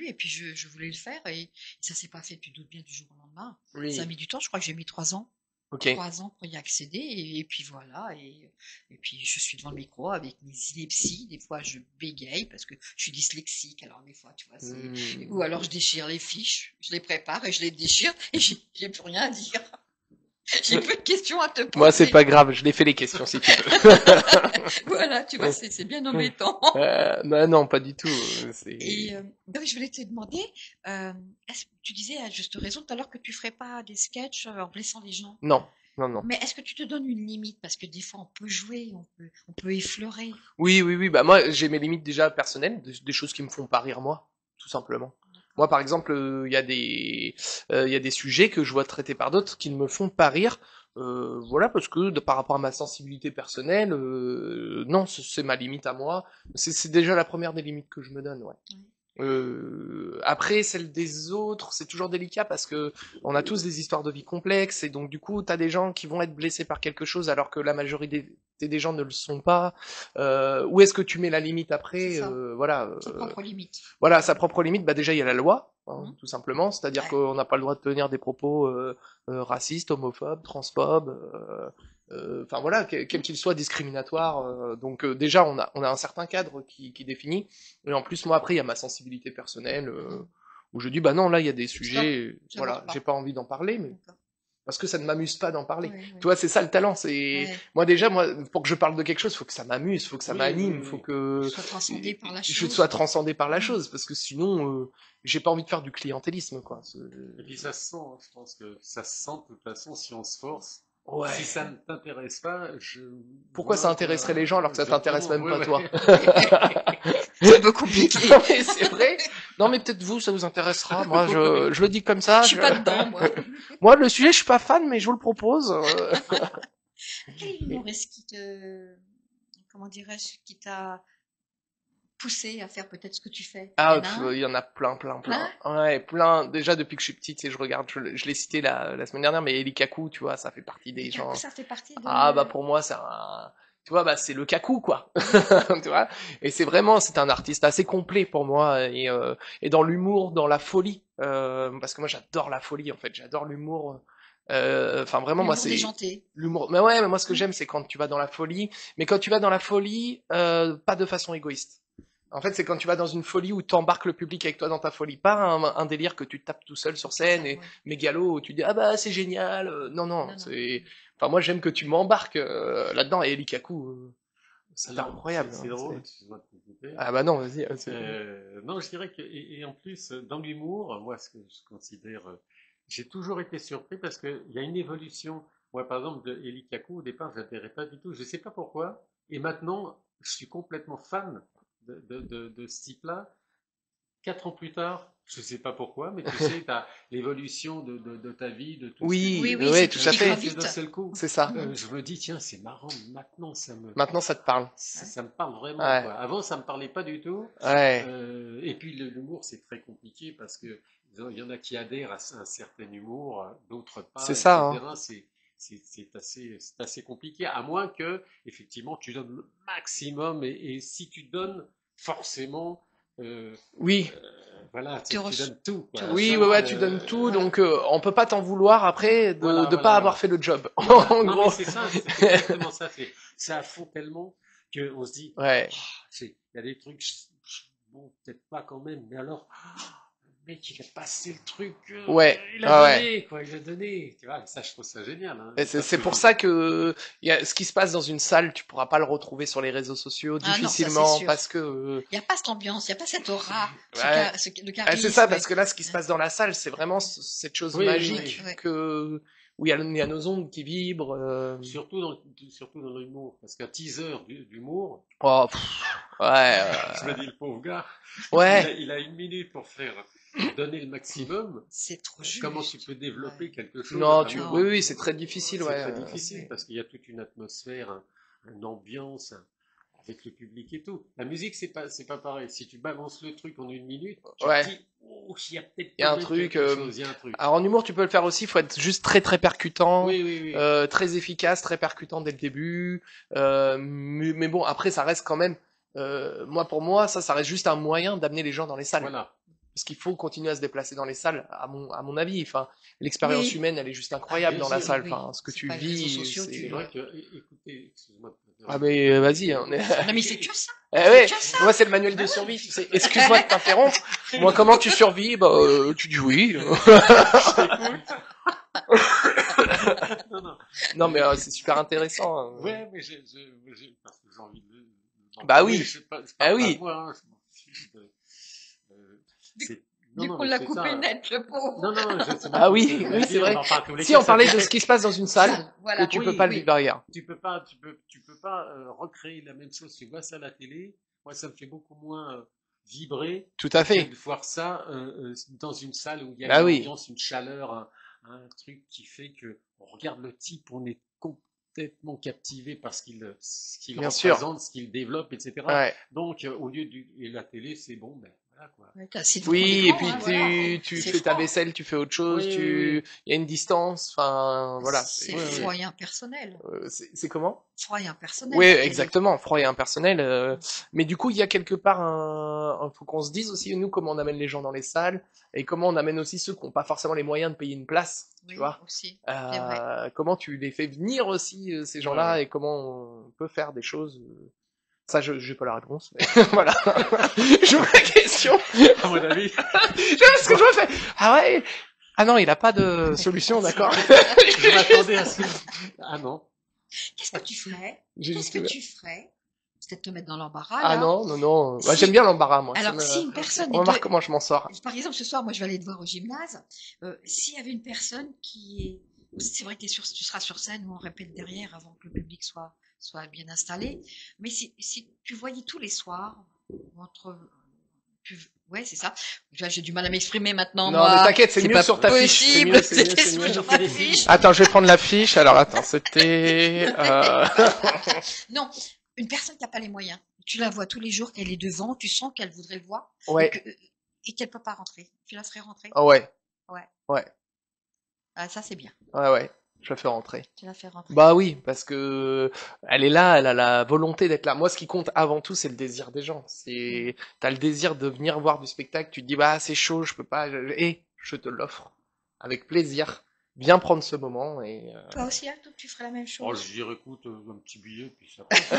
Et puis, je voulais le faire. Et ça s'est pas fait, tu te doutes bien, du jour au lendemain. Ça a Oui, mis du temps. Je crois que j'ai mis 3 ans. ok. 3 ans pour y accéder. Et puis voilà. Et puis, je suis devant le micro avec mes inepties. Des fois, je bégaye parce que je suis dyslexique. Alors, des fois, tu vois, Hmm. ou alors je déchire les fiches. Je les prépare et je les déchire. Et j'ai plus rien à dire. J'ai peu de questions à te poser. Moi, c'est pas grave, je l'ai fait les questions si tu veux. Voilà, tu vois, c'est bien embêtant. Non, non, pas du tout. Et donc, je voulais te demander, tu disais à juste raison tout à l'heure que tu ferais pas des sketchs en blessant les gens. Non, non, non. Mais est-ce que tu te donnes une limite? Parce que des fois, on peut jouer, on peut effleurer. Oui, oui, oui. Bah moi, j'ai mes limites déjà personnelles, des choses qui me font pas rire moi, tout simplement. Moi, par exemple, il y a des sujets que je vois traités par d'autres qui ne me font pas rire. Voilà, parce que par rapport à ma sensibilité personnelle, non, c'est ma limite à moi. C'est déjà la première des limites que je me donne, ouais. Après, celle des autres, c'est toujours délicat parce que on a tous des histoires de vie complexes et donc du coup, t'as des gens qui vont être blessés par quelque chose alors que la majorité des gens ne le sont pas. Où est-ce que tu mets la limite C'est après ça, Voilà, ses propres limites. voilà, sa propre limite. Bah déjà, il y a la loi, hein, Mhm. tout simplement, c'est-à-dire Ouais. qu'on n'a pas le droit de tenir des propos racistes, homophobes, transphobes. Enfin voilà, quel qu'il soit discriminatoire. Donc déjà, on a un certain cadre qui définit. Et en plus, moi après, il y a ma sensibilité personnelle où je dis bah non, là il y a des Stop, sujets, j'aborde voilà, pas. j'ai pas envie d'en parler, mais D'accord. parce que ça ne m'amuse pas d'en parler. Ouais, Tu vois, c'est ça le talent. C'est ouais. moi déjà, moi pour que je parle de quelque chose, faut que ça m'amuse, faut que ça Oui, m'anime, oui, faut oui. que Tu sois transcendé par la je chose. sois transcendé par la Mhm. chose, parce que sinon, j'ai pas envie de faire du clientélisme, quoi. Et puis ça se sent, hein. Je pense que ça se sent de toute façon si on se force. Ouais. Si ça ne t'intéresse pas, Pourquoi ça intéresserait les gens alors que ça t'intéresse Exactement, même ouais, pas toi? ouais. C'est un peu compliqué. Non mais c'est vrai. Non mais peut-être vous, ça vous intéressera. Moi, je le dis comme ça. Je suis pas dedans, moi. Moi, le sujet, je suis pas fan, mais je vous le propose. Quel est l'humoriste comment dirais-je, qui t'a poussé à faire peut-être ce que tu fais? Il y Ah, en a un? il y en a plein, plein, Plein? plein. Ouais, plein. Déjà depuis que je suis petite, et je regarde, je l'ai cité la semaine dernière, mais Eli Kaku, tu vois, ça fait partie des Et du coup, gens. ça fait partie Ah bah de... pour moi, tu vois, bah c'est le Kaku quoi. Tu vois. Et c'est un artiste assez complet pour moi et dans l'humour, dans la folie, parce que moi j'adore la folie en fait, j'adore l'humour. Enfin vraiment moi L'humour c'est déjanté. l'humour. Mais ouais, mais moi ce que Mm. j'aime c'est quand tu vas dans la folie, mais quand tu vas dans la folie, pas de façon égoïste. En fait, c'est quand tu vas dans une folie où tu embarques le public avec toi dans ta folie, pas un délire que tu tapes tout seul sur C'est ça, scène et ouais. mégalo où tu dis ah bah c'est génial. Non non, Non, non. c'est enfin moi j'aime que tu m'embarques là-dedans et Eli Kaku, c'est Alors, incroyable. c'est Hein, drôle, excuse-moi de te couper. ah bah non, vas-y. Non, je dirais que, et en plus, dans l'humour, moi, ce que je considère, j'ai toujours été surpris parce qu'il y a une évolution. Moi, par exemple, de Eli Kaku, au départ, je n'adhérais pas du tout. Je ne sais pas pourquoi. Et maintenant, je suis complètement fan de ce type-là. 4 ans plus tard, Je sais pas pourquoi, mais tu sais, t'as l'évolution de ta vie, de tout Oui, Oui, ouais, c'est tout qui à fait. gravite. d'un seul coup. C'est ça. Je me dis, tiens, c'est marrant, maintenant Maintenant, ça te parle. ça me parle vraiment, Ouais. quoi. Avant, ça me parlait pas du tout. Ouais. Et puis l'humour, c'est très compliqué parce que il y en a qui adhèrent à un certain humour, d'autres pas, C'est ça, hein. etc. C'est assez compliqué, à moins que, effectivement, tu donnes le maximum et si tu donnes, forcément, Oui. voilà, Tu tu reçois- donnes tout, quoi. Oui, Ça, ouais, ouais, tu donnes tout, voilà. donc on peut pas t'en vouloir après de Voilà, de voilà, pas avoir voilà. fait le job. Voilà. En Non, gros. mais c'est ça, c'est exactement ça. C'est à fond tellement qu'on se dit, Ouais. il y a des trucs, bon, peut-être pas quand même, mais alors, le mec, il a passé le truc, Ouais. il Ah a ouais. donné, quoi, il a donné. Tu vois, ça, je trouve ça génial. Hein. Et c'est pour ça que ce qui se passe dans une salle, tu pourras pas le retrouver sur les réseaux sociaux Ah non, ça, c'est difficilement sûr. parce que Il n'y a pas cette ambiance, il n'y a pas cette aura, ouais. le Ah, charisme. c'est ça, parce que là, ce qui se passe dans la salle, c'est vraiment cette chose Oui, oui, magique oui. que où il y a nos ondes qui vibrent. Surtout dans l'humour, parce qu'un teaser d'humour, Oh, ouais, je me dis, le pauvre gars, ouais, il a 1 minute pour donner le maximum. C'est trop juste. Comment tu peux développer quelque chose non, vraiment oui, oui, c'est très difficile, C'est ouais. très difficile parce qu'il y a toute une atmosphère, une ambiance avec le public et tout. La musique, c'est pas pareil. Si tu balances le truc en 1 minute, tu Ouais. te dis, oh, il y a peut-être Il y a un quand même truc, quelque chose, il y a un truc. Alors en humour, tu peux le faire aussi. Il faut être juste très très percutant, Oui, oui, oui. très efficace, très percutant dès le début. Mais bon, après, ça reste quand même. Pour moi, ça reste juste un moyen d'amener les gens dans les salles. Voilà. Parce qu'il faut continuer à se déplacer dans les salles, à mon avis. Enfin, l'expérience Oui. humaine, elle est juste incroyable Bien dans la sûr, salle. oui. Enfin, ce que C'est tu pas les réseaux vis, sociaux, c'est- C'est vrai que, écoutez, excuse-moi. Ah mais vas-y, on est. Non, mais c'est que ça. Eh ouais, que ça. moi c'est le manuel de survie. Tu sais. Excuse-moi de t'interrompre. Moi, comment tu survis? Bah, tu dis oui. Non, non. Non, mais c'est super intéressant. Hein. Ouais, mais parce que j'ai envie d'en Bah parler, oui. c'est pas Ah pas oui. moi, hein, je m'en fiche non, Du non, coup, on mais l'a c'est coupé ça. net, le pauvre. Non, non, c'est Ah bon, oui, je veux oui, c'est dire, vrai. on en parle tous les Si cas, on parlait ça de fait- ce qui se passe dans une salle, Voilà. que tu Oui, peux pas le oui. vivre ailleurs. tu peux pas recréer la même chose. Tu vois ça à la télé. Moi, ça me fait beaucoup moins vibrer Tout à que fait. de voir ça dans une salle où il y a Bah une oui. ambiance, une chaleur, un truc qui fait que on regarde le type, on est complètement captivé par ce qu'il Bien sûr. représente, ce qu'il développe, etc. Ouais. Donc, au lieu et la télé, c'est bon, ben voilà quoi. Ouais, t'as assis devant Oui, et l'écran, puis hein, voilà. tu C'est fais ta froid. vaisselle, tu fais autre chose, Oui, oui, oui. il y a une distance, enfin voilà. C'est Ouais, froid et impersonnel. C'est comment? Froid et impersonnel. Oui, la télé. exactement, froid et impersonnel. Mais du coup, il y a quelque part faut qu'on se dise aussi nous comment on amène les gens dans les salles et comment on amène aussi ceux qui n'ont pas forcément les moyens de payer une place, tu Oui, vois. aussi. C'est vrai. Comment tu les fais venir aussi ces gens-là Ouais. et comment on peut faire des choses. Ça, j'ai pas la réponse. Mais voilà. Je vois la question. À mon avis. Ce que je me fais. Ah ouais. Ah non, il a pas de solution, d'accord. Je m'attendais à ce que... Ah non. Qu'est-ce que tu ferais? J'ai Qu'est-ce juste- que tu ferais? Peut-être te mettre dans l'embarras, Ah là. non, non, non. Bah, Si- j'aime bien l'embarras, moi. Alors, Ça me- si une personne On va voir comment je m'en sors. Par exemple, ce soir, moi, je vais aller te voir au gymnase. S'il y avait une personne qui est... C'est vrai que tu seras sur scène ou on répète derrière avant que le public soit bien installé. Mais si tu voyais tous les soirs, ouais, c'est ça. J'ai du mal à m'exprimer maintenant, Non, moi. mais t'inquiète, c'est C'est mieux pas sur ta fiche. C'est possible, mieux, c'est mieux, c'était c'est mieux. sur Fais ma des fiche. Attends, je vais prendre la fiche. Alors, attends, c'était... Non, une personne qui n'a pas les moyens. Tu la vois tous les jours, qu'elle est devant, tu sens qu'elle voudrait le voir Ouais. et qu'elle peut pas rentrer. Tu la ferais rentrer? Ah ouais. Ouais. Ouais. Ah, ça, c'est bien. Ouais, ouais. Je la fais rentrer. Tu la fais rentrer. Bah oui, parce que elle est là, elle a la volonté d'être là. Moi, ce qui compte avant tout, c'est le désir des gens. T'as le désir de venir voir du spectacle. Tu te dis, bah, c'est chaud, je peux pas. Et je te l'offre. Avec plaisir. Viens prendre ce moment et, Toi aussi, Alto, tu ferais la même Oh, chose. je dirais, écoute, un petit billet, puis ça passe.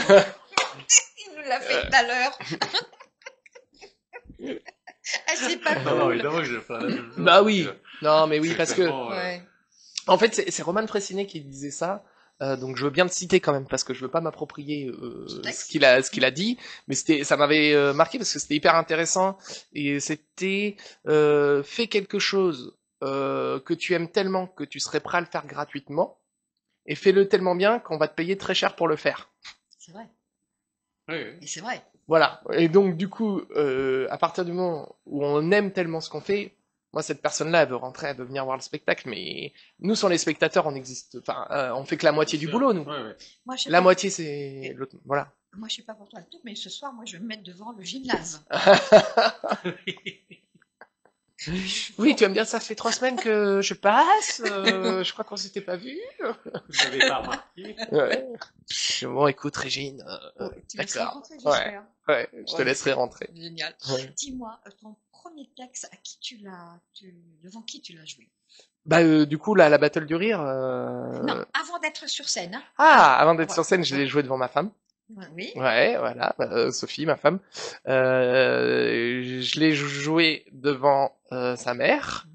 Il nous l'a fait tout à l'heure. Ah, c'est pas Non, non, cool. évidemment que je vais faire la même chose. Bah oui. parce Non, mais oui, c'est parce que, tellement, Ouais. en fait, c'est Roman Frécinet qui disait ça. Donc je veux bien le citer quand même parce que je veux pas m'approprier Son texte. ce qu'il a dit, mais ça m'avait marqué parce que c'était hyper intéressant et c'était fais quelque chose que tu aimes tellement que tu serais prêt à le faire gratuitement et fais-le tellement bien qu'on va te payer très cher pour le faire. C'est vrai. Ouais, ouais. Et c'est vrai. Voilà. Et donc, du coup, à partir du moment où on aime tellement ce qu'on fait, moi, cette personne-là, elle veut rentrer, elle veut venir voir le spectacle, mais nous, sans les spectateurs, on existe, enfin, on fait que la moitié du boulot, nous. Ouais, ouais. Moi, je sais La pas, moitié, c'est l'autre. Voilà. moi, je sais pas pour toi le tout, mais ce soir, moi, je vais me mettre devant le gymnase. Oui, tu aimes bien ça, fait 3 semaines que je passe, je crois qu'on s'était pas vu. Vous n'avez pas remarqué. Ouais. Bon, écoute, Régine, Tu vas se d'accord. rencontrer, Ouais. j'espère. Ouais, je te Ouais. laisserai rentrer. Génial. Ouais. Dis-moi, ton premier texte, à qui devant qui tu l'as joué? Bah, du coup, là, la Battle du Rire, Non, avant d'être sur scène. Hein. Ah, avant d'être Ouais. sur scène, je l'ai joué devant ma femme. Oui. Ouais, voilà, Sophie, ma femme. Je l'ai joué devant sa mère.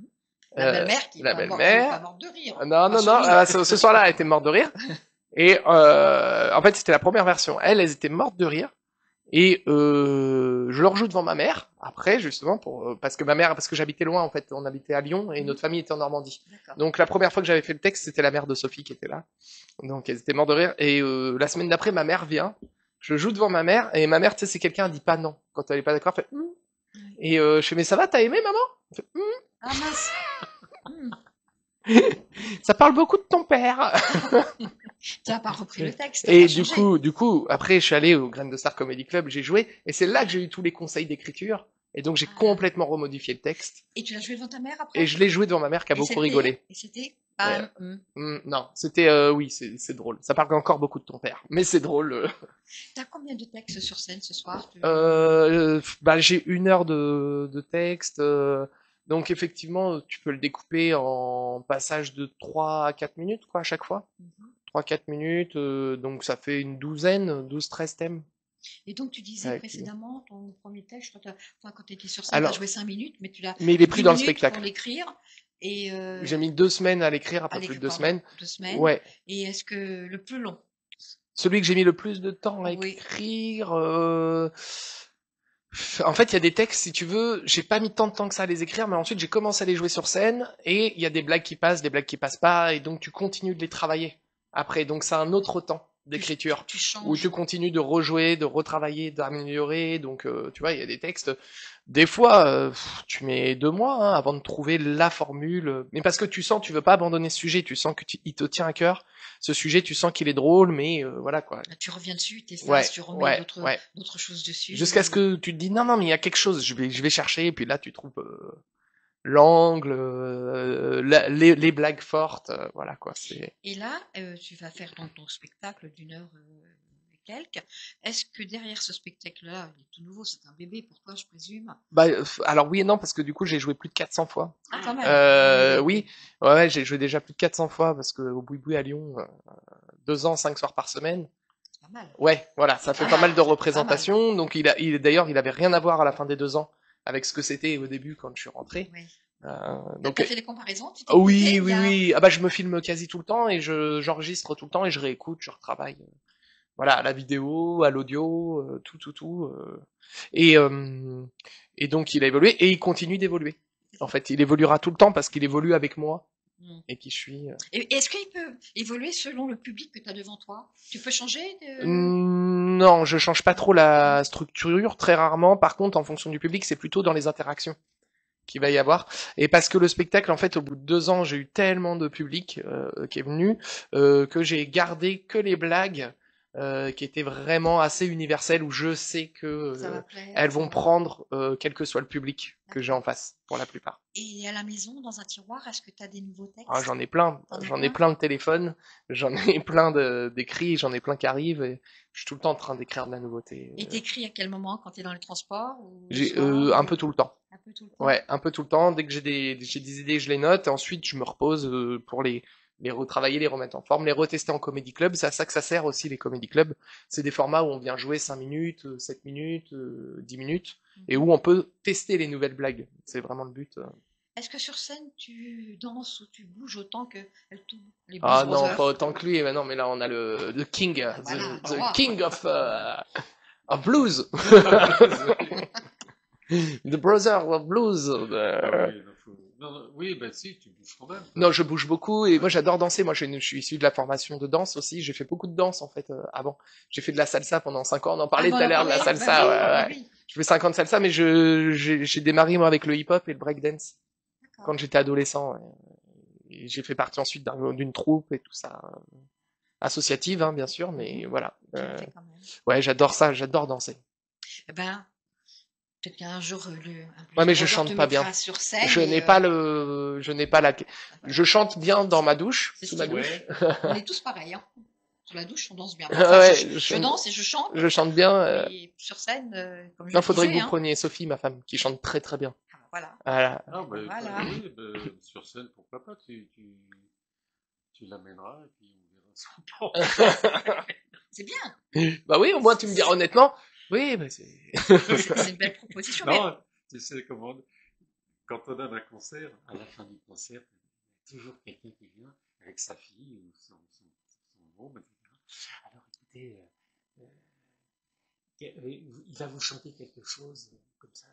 La belle-mère qui la est pas belle-mère. morte de rire. Non, non, non, ce soir-là, elle était morte de rire. Et en fait, c'était la première version. Elles étaient mortes de rire. Et je le rejoue devant ma mère. Après, justement, parce que j'habitais loin, en fait, on habitait à Lyon et notre famille était en Normandie. D'accord. Donc la première fois que j'avais fait le texte, c'était la mère de Sophie qui était là. Donc elles étaient mortes de rire. Et la semaine d'après, ma mère vient. Je joue devant ma mère et ma mère, tu sais, c'est quelqu'un qui dit pas non quand elle est pas d'accord. Elle fait Et je fais mais ça va, t'as aimé maman? Elle fait, Ah mince. Ça parle beaucoup de ton père. Tu n'as pas repris le texte. Et t'as pas du changé. coup, après, je suis allé au Graines de Star Comedy Club, j'ai joué, et c'est là que j'ai eu tous les conseils d'écriture, et donc j'ai Ah. complètement remodifié le texte, Et tu l'as joué devant ta mère après? et je l'ai joué devant ma mère qui a Et beaucoup c'était- rigolé. Et c'était pas. Non, c'était, oui, c'est drôle. Ça parle encore beaucoup de ton père, mais c'est drôle. T'as combien de textes sur scène ce soir? Bah, j'ai 1 heure de texte, donc effectivement, tu peux le découper en passage de 3 à 4 minutes, quoi, à chaque fois. Mhm. 3-4 minutes, donc ça fait une douzaine, 12-13 thèmes. Et donc, tu disais Avec- précédemment, ton premier texte, quand tu étais sur scène, Alors- tu as joué 5 minutes, mais tu l'as Mais il est plus 10 dans le minutes spectacle. pour l'écrire. Et J'ai mis 2 semaines à l'écrire, un peu allez, plus de 2 pardon, semaines. 2 semaines. Ouais. Et est-ce que le plus long? Celui que j'ai mis le plus de temps à Oui. écrire, en fait, il y a des textes, si tu veux, j'ai pas mis tant de temps que ça à les écrire, mais ensuite j'ai commencé à les jouer sur scène, et il y a des blagues qui passent, des blagues qui passent pas, et donc tu continues de les travailler après. Donc c'est un autre temps d'écriture. Tu Où changes. tu continues de rejouer, de retravailler, d'améliorer. Donc, tu vois, il y a des textes. Des fois, tu mets 2 mois hein, avant de trouver la formule. Mais parce que tu sens, tu veux pas abandonner ce sujet. Tu sens que il te tient à cœur. Ce sujet, tu sens qu'il est drôle, mais voilà quoi. Tu reviens dessus, tu Ouais, effaces, tu remets ouais, ouais. d'autres choses dessus. Jusqu'à ce que tu te dis non, non, mais il y a quelque chose. Je vais chercher. Et puis là, tu trouves l'angle, les blagues fortes. Voilà quoi. C'est. Et là, tu vas faire donc ton spectacle d'une heure et quelques. Est-ce que derrière ce spectacle-là, il est tout nouveau, c'est un bébé pour toi, je présume? Bah, alors oui et non parce que du coup, j'ai joué plus de 400 fois. Ah, quand même. Oui, ouais, j'ai joué déjà plus de 400 fois parce que au Boui-Boui à Lyon, 2 ans, 5 soirs par semaine. C'est pas mal. Ouais, voilà, ça fait Ah, pas mal de c'est pas représentations. Donc d'ailleurs, il avait rien à voir à la fin des 2 ans avec ce que c'était au début quand je suis rentré. Oui. Donc Tu as fait les comparaisons? Tu t'es oui, écouté, oui, il y a- oui. Ah bah je me filme quasi tout le temps et j'enregistre tout le temps et je réécoute, je retravaille. Voilà, à la vidéo, à l'audio, tout. Et donc il a évolué et il continue d'évoluer. En fait, il évoluera tout le temps parce qu'il évolue avec moi Mm. et qui je suis. Et est-ce qu'il peut évoluer selon le public que tu as devant toi? Tu peux changer de... Non, je change pas trop la structure, très rarement. Par contre, en fonction du public, c'est plutôt dans les interactions qu'il va y avoir. Et parce que le spectacle, en fait, au bout de 2 ans, j'ai eu tellement de public qui est venu que j'ai gardé que les blagues qui étaient vraiment assez universelles où je sais que Ça va plaire, elles ça vont va- prendre quel que soit le public que j'ai en face, pour la plupart. Et à la maison, dans un tiroir, est-ce que tu as des nouveaux textes? Ah, j'en ai plein, T'en as j'en ai plein plein de téléphones, j'en ai plein d'écrits, j'en ai plein qui arrivent et je suis tout le temps en train d'écrire de la nouveauté. Et t'écris à quel moment? Quand tu es dans le transport ou le J'ai soir, un ou- peu tout le temps. Un peu tout le temps. Ouais, un peu tout le temps. Dès que j'ai des idées, je les note. Et ensuite, je me repose pour les retravailler, les remettre en forme, les retester en comédie club. C'est à ça que ça sert aussi, les comédie clubs. C'est des formats où on vient jouer 5 minutes, 7 minutes, 10 minutes, et où on peut tester les nouvelles blagues. C'est vraiment le but. Est-ce que sur scène, tu danses ou tu bouges autant que tout les Ah Blues non, Brothers? pas autant que lui. Mais non, mais là, on a le king, Voilà, the roi. king of blues. The brother of blues. Ah ouais, il en faut. Non, oui, ben si, tu bouges quand même. Non, je bouge beaucoup et moi j'adore danser. Moi je suis issu de la formation de danse aussi. J'ai fait beaucoup de danse en fait avant. J'ai fait de la salsa pendant 5 ans. On en parlait tout à l'heure de la salsa. Bah Ouais. oui, Je fais 5 ans de salsa, mais j'ai démarré moi avec le hip-hop et le breakdance d'accord. quand j'étais adolescent. Ouais. Et j'ai fait partie ensuite d'une troupe et tout ça, associative hein, bien sûr, mais voilà. Tu l'as fait quand même. Ouais, j'adore ça, j'adore danser. Eh ben, peut-être qu'un jour, Ouais, mais je Roger chante te pas bien. mettra sur scène Je et, n'ai pas la. Je chante bien dans ma douche, c'est sous ce ma qu'il douche. Ouais. on est tous pareils, hein. Sur la douche, on danse bien. Enfin, Ouais, je danse et je chante, je chante bien. mais sur scène, comme je Non, le faudrait que disais, vous hein. preniez Sophie, ma femme, qui chante très très bien. Ah, voilà. Voilà. Ah, ben, Voilà. oui, ben, sur scène, pourquoi pas, tu l'amèneras et puis on verra son C'est bien. Bah oui, au moins tu me diras honnêtement. Oui, bah c'est. C'est une belle proposition. Mais Non, tu sais comment, quand on donne un concert, à la fin du concert, il y a toujours quelqu'un qui vient avec sa fille ou son môme, etc. Alors écoutez, il va vous chanter quelque chose comme ça.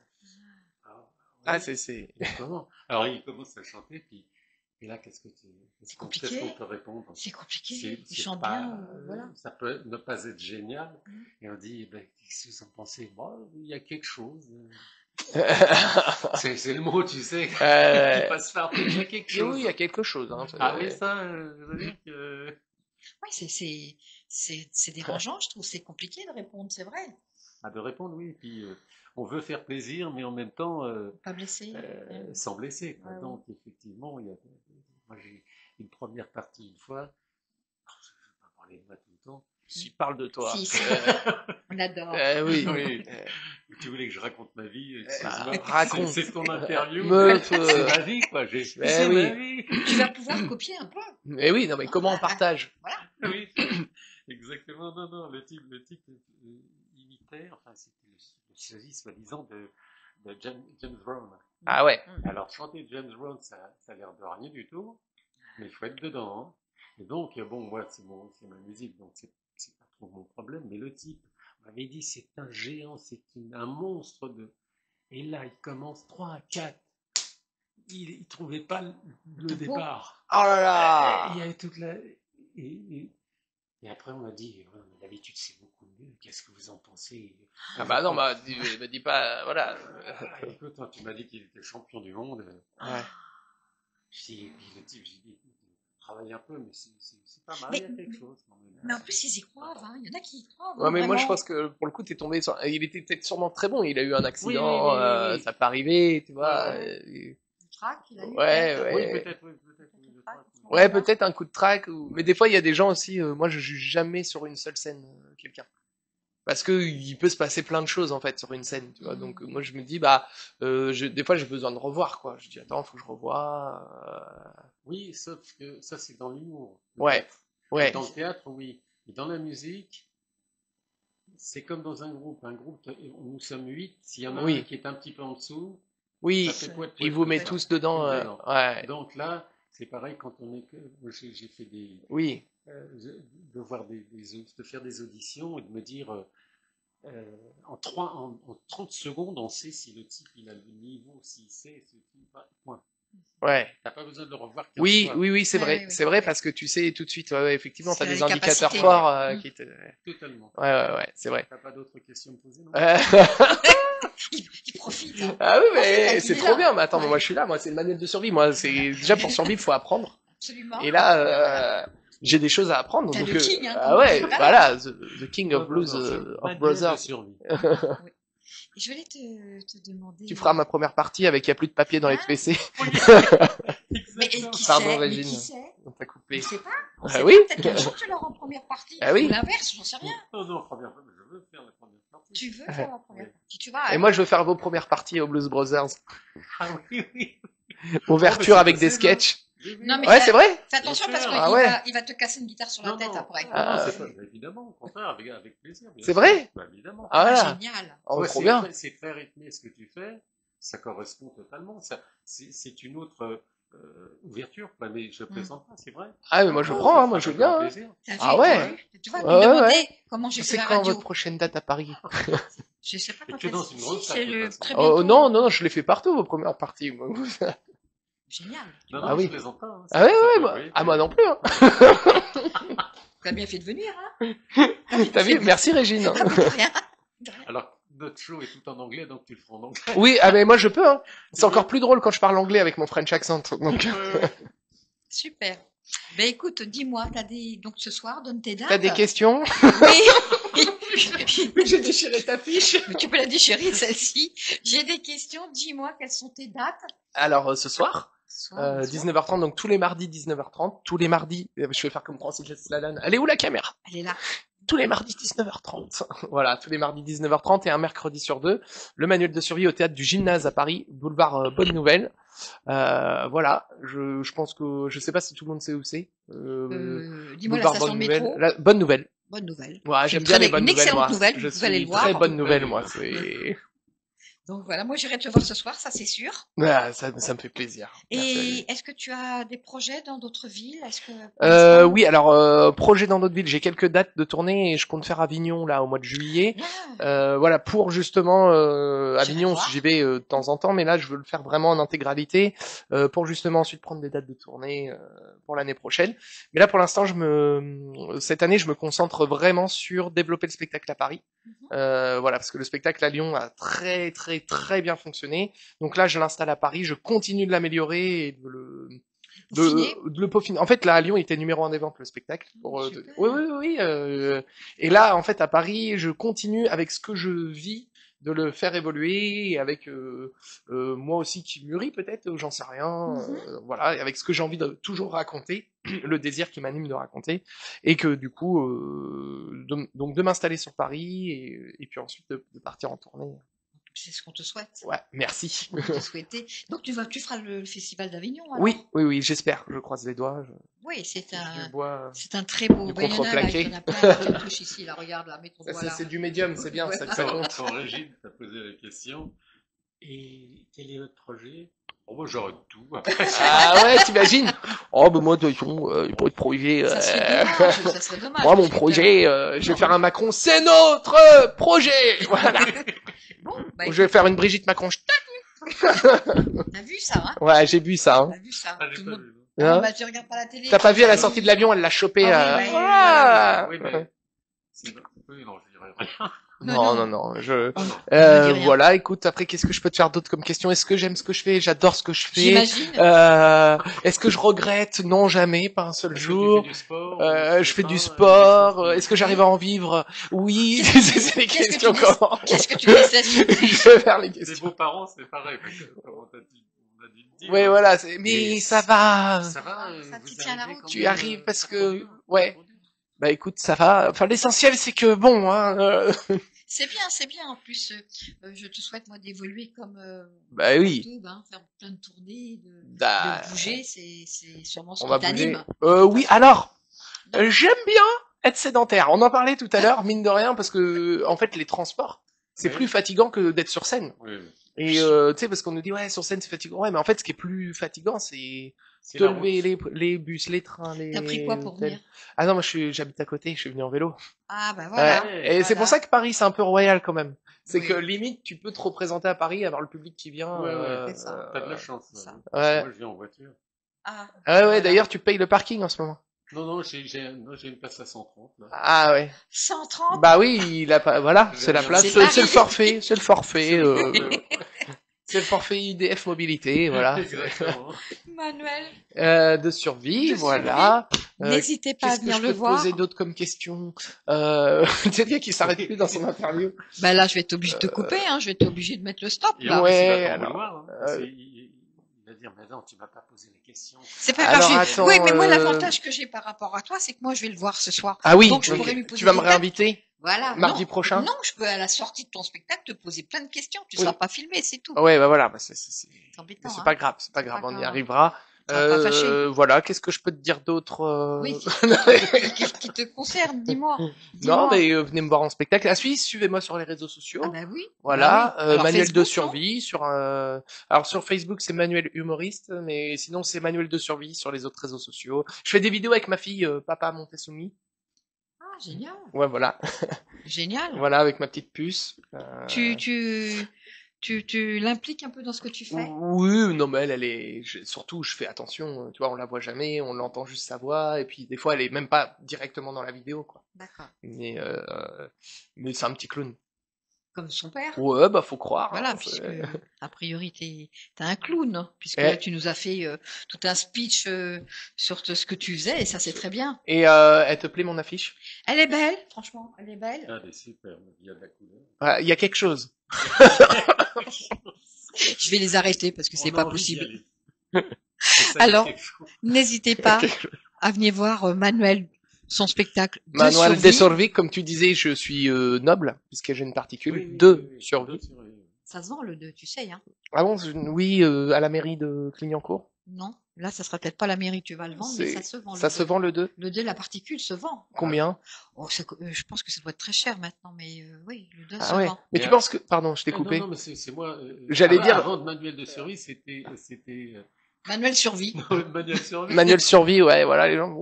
Ah, Oui, c'est. comment? Alors il commence à chanter, puis et là, qu'est-ce C'est compliqué. qu'est-ce qu'on peut répondre? c'est compliqué. C'est Il chante pas, bien, voilà. ça peut ne pas être génial. Mm. Et on dit, ben, qu'est-ce que vous en pensez? Bon, il y a quelque chose. Ouais, C'est le mot, tu sais, qui passe par il y a quelque chose. oui, il y a quelque chose. Hein. Ah oui, ça, je veux dire que... Ouais, c'est dérangeant, je trouve. C'est compliqué de répondre, c'est vrai. Ah, de répondre, oui. Puis, on veut faire plaisir, mais en même temps, Pas blessé. sans blesser, quoi. Ouais, ouais. Donc, effectivement, moi, j'ai une première partie une fois. Je ne vais pas parler de moi tout le temps. Si, parle de toi. Si, si. On adore. Oui. Oui. Tu voulais que je raconte ma vie, excuse-moi. raconte. C'est ton interview. Me- C'est ma vie, quoi. C'est oui. ma vie. Tu vas pouvoir copier un peu. Mais oui, non, mais comment on partage? Oui, exactement. Non, non, le type imitait, enfin, c'était le sosie, soi-disant, de James Brown. Ah ouais. Alors, chanter James Brown, ça a l'air de rien du tout, mais il faut être dedans. Hein. Et donc, bon, moi, c'est ma musique, donc c'est pas trop mon problème, mais le type m'avait dit, c'est un géant, un monstre de... Et là, il commence 3, 4. Il trouvait pas le départ. Oh là là. Il y avait toute la... Et après, on m'a dit, ouais, mais d'habitude, c'est beaucoup mieux. Qu'est-ce que vous en pensez? Ah bah non, dis pas, voilà. Écoute, hein, tu m'as dit qu'il était champion du monde. Ouais. Et puis le type, j'ai dit, écoute, travaille un peu, mais c'est pas mal, Mais- il y a quelque chose. quand même. Mais en plus, ils y croient. Hein. Il y en a qui y croient. Ouais, mais moi je vraiment. pense que pour le coup t'es tombé sur. Il était peut-être sûrement très bon. Il a eu un accident, oui. ça peut arriver, tu vois. Le trac, il a eu. Ouais, peut-être. ouais. Oui, peut-être, oui, peut-être. Oui, je crois. Ouais, peut-être un coup de trac. Mais des fois il y a des gens aussi. Moi je juge jamais sur une seule scène quelqu'un. Parce que il peut se passer plein de choses en fait sur une scène, tu vois. Donc moi je me dis des fois j'ai besoin de revoir quoi. Je dis attends faut que je revoie. Oui, sauf que ça, c'est dans l'humour. Ouais, peut-être. ouais. Dans le théâtre, oui. Et dans la musique, c'est comme dans un groupe. Un groupe, nous sommes 8. S'il y en a Oui. un qui est un petit peu en dessous, Oui, ça fait pouet, il pouet, vous met pouet, tous dedans. tous dedans. Ouais. Donc là, c'est pareil quand on est que. Moi, j'ai fait Oui. de voir de faire des auditions et de me dire en 30 secondes, on sait si le type il a le niveau, s'il sait, ce type, point. Ouais. T'as pas besoin de le revoir 15 Oui, fois. oui, c'est Ouais, vrai, oui, oui. c'est vrai parce que tu sais tout de suite, ouais, effectivement, t'as C'est des la indicateurs capacité, forts ouais. qui te. Totalement. Ouais, c'est vrai. T'as pas d'autres questions à me poser, non? Il profite. Hein. Ah oui, Profite, mais il c'est est trop là. bien. Mais attends, Ouais. moi je suis là. Moi, c'est le manuel de survie. Moi, c'est déjà pour survivre, faut apprendre. Absolument. Et là, j'ai des choses à apprendre. T'as Donc, le king, hein, ah comme on ouais, dit, voilà, the king of Non, blues non, c'est of manuel de brothers. survie. Oui. Et je voulais te demander. Tu feras ma première partie avec il y a plus de papier dans les Ah. PC. Mais Exactement. qui Pardon, sait? Mais Régine. qui sait? On t'a Je coupé. sais pas. On Ah sait oui. pas. Peut-être qu'un jour tu l'auras en première partie. Ah oui. Ou l'inverse, j'en sais rien. Non, première fois, je veux faire la première partie. Tu veux faire la première Oui. partie. Tu vas. Et moi, je veux faire vos premières parties au Blues Brothers. Ah oui, oui. Ouverture c'est avec des possible, hein. sketchs. Oui, oui. Non, mais Ouais, c'est vrai. fais attention Bien parce sûr. qu'il Ah ouais. il va te casser une guitare sur la Non, tête non. après. Ah. Non, c'est pas, évidemment, au contraire, avec plaisir. bien C'est sûr. vrai. Bah, évidemment. Ah voilà. Génial. Oh, Toi, trop bien. c'est très rythmé ce que tu fais, ça correspond totalement. C'est une autre ouverture, quoi, mais je plaisante pas, c'est vrai. Ah mais moi je prends, hein, moi je veux bien. Hein. Plaisir. T'as vu, Ah t'as ouais. vu Tu vois, Ouais, tu me ouais, demandais comment j'ai fait C'est la quand radio. votre prochaine date à Paris? Je sais pas Et quand tu est-ce danses une grosse si, salle, c'est de toute le façon. très Oh bientôt. non, non, je les fais partout vos premières parties. Moi. Génial. Non, Ah non, oui. je plaisante pas. Hein. Ah ouais, Ça ouais, peut moi, arriver. ah, moi non plus, hein. Tu as bien fait de venir, hein. T'as vu? Merci Régine. Ah, mais de rien. De rien. Alors, notre show est tout en anglais, donc tu le feras en anglais. Oui, ah mais moi je peux, hein. C'est encore plus drôle quand je parle anglais avec mon French accent. Donc, Super. Ben écoute, dis-moi, donc ce soir, donne tes dates. t'as des questions? Oui. J'ai déchiré ta fiche. Mais tu peux la déchirer, celle-ci. J'ai des questions. Dis-moi, quelles sont tes dates? Alors, ce soir, Ce soir, 19h30, donc tous les mardis 19h30. Tous les mardis, je vais faire comme Francis Lalanne. Elle est où la caméra? Elle est là. Tous les mardis 19h30. Voilà, tous les mardis 19h30 et un mercredi sur deux. Le manuel de survie au théâtre du Gymnase à Paris, boulevard Bonne Nouvelle. Voilà, je pense que je sais pas si tout le monde sait où c'est. Dis-moi la boulevard station Bonne de Nouvelle. métro. Bonne Nouvelle. Bonne nouvelle. Ouais, C'est j'aime une bien très les bonnes une nouvelles, excellente moi. nouvelle, Je vous allez suis le voir. très bonne nouvelle, moi. C'est... Donc voilà, moi j'irai te voir ce soir, ça c'est sûr. Ouais, ça me fait plaisir. Merci. Et est-ce que tu as des projets dans d'autres villes? Est-ce que Oui, alors projet dans d'autres villes, j'ai quelques dates de tournée et je compte faire Avignon là au mois de juillet. Voilà, pour justement Avignon, voir. j'y vais de temps en temps, mais là je veux le faire vraiment en intégralité pour justement ensuite prendre des dates de tournée pour l'année prochaine. Mais là pour l'instant, cette année, je me concentre vraiment sur développer le spectacle à Paris. Voilà, parce que le spectacle à Lyon a très bien fonctionné. Donc là, je l'installe à Paris, je continue de l'améliorer et Peaufiner. de le peaufiner. En fait, là, à Lyon, il était numéro 1 des ventes, le spectacle. Super. Oui. Et là, en fait, à Paris, je continue avec ce que je vis, de le faire évoluer, et avec moi aussi qui mûris peut-être, j'en sais rien. Voilà, et avec ce que j'ai envie de toujours raconter, le désir qui m'anime de raconter, et que du coup, donc de m'installer sur Paris, et puis ensuite de partir en tournée. C'est ce qu'on te souhaite. Ouais, merci. On peut te souhaiter. Donc tu feras le festival d'Avignon alors? Oui, j'espère. Je croise les doigts. Oui, c'est Je bois. c'est un très beau Du bain. Il y en a, contreplaqué. il y en a plein qui touchent ici. Là, regarde là, mets ton Ça, doigt là. c'est du médium, c'est bien, ça que ça compte. Quand Régine t'a posé la question, et quel est votre projet? Oh, moi, j'aurais tout. Ah ouais, t'imagines? Oh, bah moi, de toute façon, pour être projet, Ça serait dommage. Ça serait dommage. moi, mon Parce que projet, je vais faire un Macron, c'est notre projet! Voilà. Bon, bah, Je vais faire une Brigitte Macron. t'as vu ça, hein? Ouais, j'ai vu ça, hein. T'as vu ça? Ah, Tout j'ai le pas monde. vu, non. Hein? Bah, tu regardes pas la télé. T'as pas vu à la sortie de l'avion, elle l'a chopé Ah à... oui, Ah. Oui, mais... Oui, non, je dirais rien. Non, je... On ne dit rien. Voilà, écoute, après, qu'est-ce que je peux te faire d'autre comme question? Est-ce que j'aime ce que je fais? J'adore ce que je fais. J'imagine. Est-ce que je regrette? Non, jamais, pas un seul Est-ce que jour. tu fais du sport? Je fais du sport. Est-ce que j'arrive à en vivre? Oui, c'est des Qu'est-ce que questions tu dis- comment? Qu'est-ce que tu détestes? Je vais faire les Tes questions. beaux-parents, c'est pareil. Parce que, on a dû le dire. Ouais, voilà, mais Mais ça va. Ça va, Ça vous tient la arrivez route. quand Tu même, arrives parce à que- produire, ouais. à produire. Bah écoute, ça va. Enfin, l'essentiel, c'est que bon, hein. C'est bien. En plus, je te souhaite, moi, d'évoluer comme Bah oui. YouTube, hein, faire plein de tournées, Bah, de bouger, c'est sûrement ce on qui va bouger. t'anime. Oui, alors, j'aime bien être sédentaire. On en parlait tout à l'heure, mine de rien, parce que en fait, les transports, c'est Oui. plus fatigant que d'être sur scène. Oui, oui. Et tu sais, parce qu'on nous dit ouais, sur scène c'est fatigant. Ouais, mais en fait, ce qui est plus fatigant, c'est C'est te la lever route. les bus, les trains, les. T'as pris quoi pour hôtels. venir? Ah non, moi j'habite à côté. Je suis venu en vélo. Ah, bah voilà. Ouais. Et Voilà. c'est pour ça que Paris, c'est un peu royal quand même. C'est Oui. que limite, tu peux te représenter à Paris, avoir le public qui vient. Ouais, c'est ça. T'as de la chance. ça. Là. Ouais. Moi, je viens en voiture. Ah, Ah ouais, voilà. d'ailleurs, tu payes le parking en ce moment. Non, j'ai une place à 130. Là. Ah ouais. 130? Bah oui, il a pas. Voilà, c'est la place. C'est C'est le Paris. forfait. C'est le forfait. Ouais, C'est le forfait IDF mobilité, voilà. exactement. Manuel, De survie, De voilà. n'hésitez pas à Qu'est-ce que venir je le peux te voir. poser d'autres comme question? C'est bien qu'il s'arrête plus dans son interview. Bah là, je vais être obligé de te couper, hein. Je vais être obligé de mettre le stop, Et là. en plus, il Ouais, va t'en alors, vouloir, hein, parce qu'il va dire, mais non, tu m'as pas posé les questions. C'est pas Alors, grave. attends, Oui, mais moi, l'avantage que j'ai par rapport à toi, c'est que moi, je vais le voir ce soir. Ah oui, Donc, je donc, pourrais lui poser tu vas me des réinviter Voilà. mardi Non. prochain? Non, je peux, à la sortie de ton spectacle, te poser plein de questions. Tu Oui. seras pas filmé, c'est tout. Ouais, bah voilà, bah c'est C'est embêtant, mais c'est hein. pas grave, c'est pas C'est grave, pas on y grave. arrivera. Ça va pas fâcher. Voilà, qu'est-ce que je peux te dire d'autre Oui, qui te concerne, dis-moi. Non, Dis-moi. mais venez me voir en spectacle. Ah si, suivez-moi sur les réseaux sociaux. Ah bah oui. Voilà, Bah oui. Alors, Manuel de Facebook, survie sur alors sur Facebook c'est Manuel humoriste, mais sinon c'est Manuel de survie sur les autres réseaux sociaux. Je fais des vidéos avec ma fille Papa Montesumi. Ah, génial. Ouais, voilà. Génial. Voilà, avec ma petite puce. Tu tu l'impliques un peu dans ce que tu fais? Oui, non, mais surtout, je fais attention, tu vois, on la voit jamais, on l'entend juste sa voix, et puis des fois, elle est même pas directement dans la vidéo, quoi. D'accord. Mais c'est un petit clown. Comme son père. Ouais, bah, faut croire, Voilà, hein, puisque a priori t'es un clown, hein, puisque Eh. là tu nous as fait tout un speech sur ce que tu faisais et ça c'est très bien. Et elle te plaît, mon affiche? Elle est belle, franchement, elle est belle. Ah, elle est superbe, il y a de la couleur. Il y a quelque chose. Je vais les arrêter parce que c'est On a pas envie d'y possible. aller. C'est ça, il y a Alors, quelque chose. n'hésitez pas à venir voir Manuel, son spectacle de Manuel de survie. survie, comme tu disais, je suis noble, puisque j'ai une particule Oui, oui, de oui, survie. de survie. Ça se vend le 2, tu sais, hein. Ah bon, oui, à la mairie de Clignancourt. Non, là ça sera peut-être pas la mairie que tu vas le vendre, mais C'est- ça se vend. Ça le se 2. vend le 2? Le 2, la particule se vend. Combien? Oh, je pense que ça doit être très cher maintenant, mais oui, le 2 Ah se ouais. vend. Mais Et tu penses que... Pardon, je t'ai Ah, coupé. non, mais c'est moi. J'allais dire- Avant de Manuel de survie, c'était Manuel survit. Manuel survie. Manuel survie, ouais, voilà, les gens...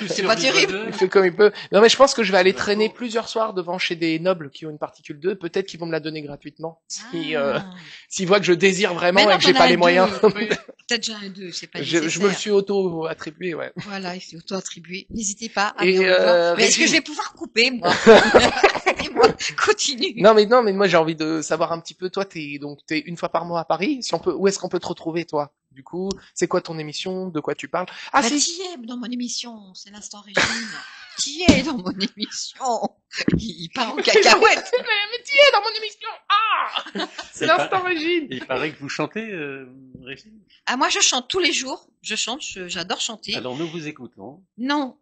C'est pas terrible. Il fait comme il peut. Non, mais je pense que je vais aller traîner plusieurs soirs devant chez des nobles qui ont une particule 2. Peut-être qu'ils vont me la donner gratuitement. Ah. S'ils voient que je désire vraiment Mais non, et que j'ai t'en pas as les un moyens. deux. Peut-être j'ai un 2, c'est pas Je nécessaire. me le suis auto-attribué, ouais. Voilà, il s'est auto-attribué. N'hésitez pas à Et, venir le voir. Mais est-ce que Régine. je vais pouvoir couper, moi? Et moi, continue. Non, mais moi, j'ai envie de savoir un petit peu, toi, t'es une fois par mois à Paris. Si on peut, où est-ce qu'on peut te retrouver, toi? Du coup, c'est quoi ton émission? De quoi tu parles? Ah, Bah, si! t'y es dans mon émission, c'est l'instant Régine. T'y es dans mon émission. Il part en cacahuète. Mais tu es dans mon émission! Ah! C'est l'instant Régine! Il paraît que vous chantez, Régine. Ah, moi, je chante tous les jours. Je chante, j'adore chanter. Alors nous vous écoutons. Non,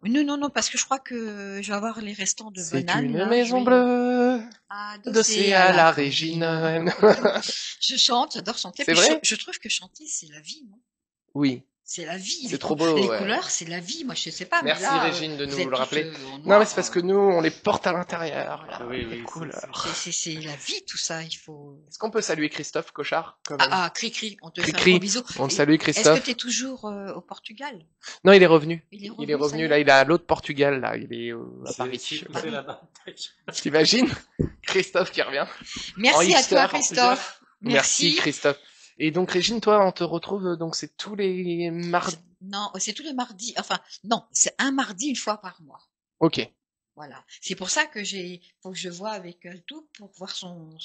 parce que je crois que je vais avoir les restants de C'est bananes. une là, maison je vais bleue, adosser adossée à la Régine. Je chante, j'adore chanter. C'est Puis vrai je trouve que chanter, c'est la vie, non? Oui. C'est la vie. C'est Les trop beau, Les ouais. couleurs, c'est la vie. Moi, je sais pas. Merci mais là, Régine de vous nous êtes le rappeler. tous, en Non, noir, mais c'est parce que nous, on les porte à l'intérieur. Voilà. Oui, oui, Les couleurs. C'est la vie, tout ça. Il faut. Est-ce qu'on peut saluer Christophe Cochard, quand même? Cri-cri, on te Cri, fait un cri. gros bisou. On le Et salue, Est-ce que Christophe. tu es toujours au Portugal? Non, il est revenu. Il est Il est ça revenu, y est là, il est à l'autre Portugal, là. Il est à C'est Paris. poussé là-bas. T'imagines? Christophe qui revient. Merci à hipster, toi, en Christophe. Merci Christophe. Et donc Régine, toi, on te retrouve, donc c'est tous les mardis. Non, c'est tous les mardis. Enfin, non, c'est un mardi une fois par mois. Ok. Voilà. C'est pour ça que faut que je vois avec tout pour voir son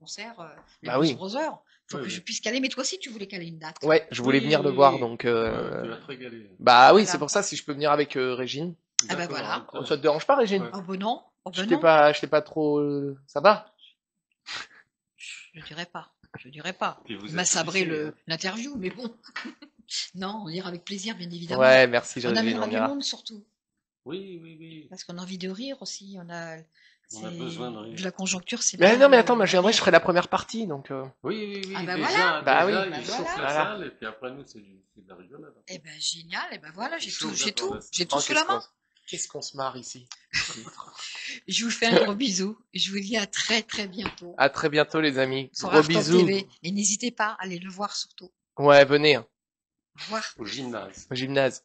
concert, les Bah oui. Blues Brothers. Faut Oui, que oui. je puisse caler. Mais toi aussi, tu voulais caler une date. Ouais, je voulais Oui, venir le oui, voir, oui. donc. Tu vas te régaler. Bah oui, Voilà. c'est pour ça si je peux venir avec Régine. Ah bah D'accord, voilà. donc, Ça te dérange pas, Régine? Ouais. Oh ben non. Oh Je ben t'ai non. je t'ai pas trop. Ça va? Je dirais pas. Je dirais pas. Puis vous Il m'a êtes sabré poussé, l'interview, mais bon. Non, on ira avec plaisir, bien évidemment. Ouais, merci On Régine, amènera on du ira. monde surtout, Oui, oui, oui. parce qu'on a envie de rire aussi. On a c'est- besoin de rire. La conjoncture, c'est. Mais bien non, mais de- attends, moi je viendrai, je ferai la première partie, donc. Oui, oui, oui. Ah bah déjà, voilà. Bah déjà, oui. il Bah chauffe voilà. la Voilà. salle et puis après nous c'est de la rigolade. Eh ben génial. Eh ben voilà, j'ai Chaud tout, j'ai tout, d'informations. j'ai tout Oh, sous la main. Qu'est-ce qu'on se marre ici. Je vous fais un gros bisou. Je vous dis à très très bientôt. À très bientôt les amis. Sur Gros Arte bisous. TV. Et n'hésitez pas à aller le voir surtout. Ouais, venez, hein, Au revoir. Au gymnase. au gymnase.